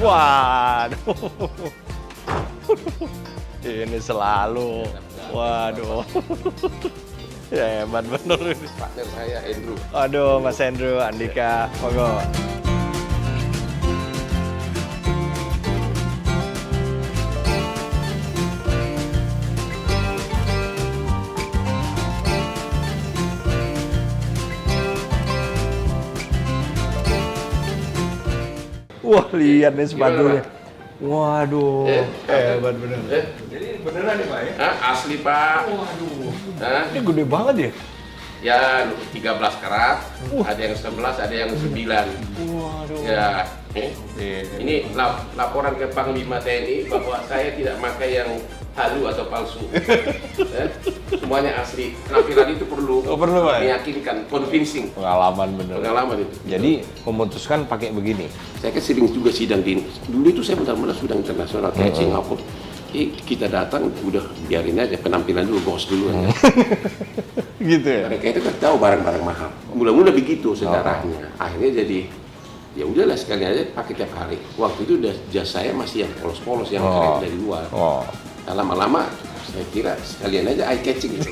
Waduh. Ini selalu. Waduh. Ya hebat bener ini. Partner saya Andrew. Aduh, Mas Andrew, Andika, monggo. Wah, lihat nih sepatunya. Waduh, hebat bener. Jadi beneran nih Pak ya? Asli Pak. Waduh. Hah? Ini gede banget ya? Ya 13 karat, ada yang 11, ada yang 9. Waduh. Ya, ini laporan ke Panglima TNI bahwa saya tidak pakai yang halu atau palsu. Semuanya asli. Penampilan itu perlu, Perlu, Pak. meyakinkan, convincing. Pengalaman bener. Pengalaman itu. Jadi memutuskan pakai begini. Saya kan sering juga sidang dulu itu saya benar-benar sudah internasional kayak Singapura. Kita datang udah biarin aja penampilan dulu, bos dulu aja. Gitu ya? Mereka itu kan tahu barang-barang mahal. Mula-mula begitu sejarahnya. Akhirnya jadi ya udahlah sekali aja pakai tiap hari. Waktu itu udah jas saya masih yang polos-polos yang keren dari luar. Lama-lama saya kira sekalian aja eye catching gitu.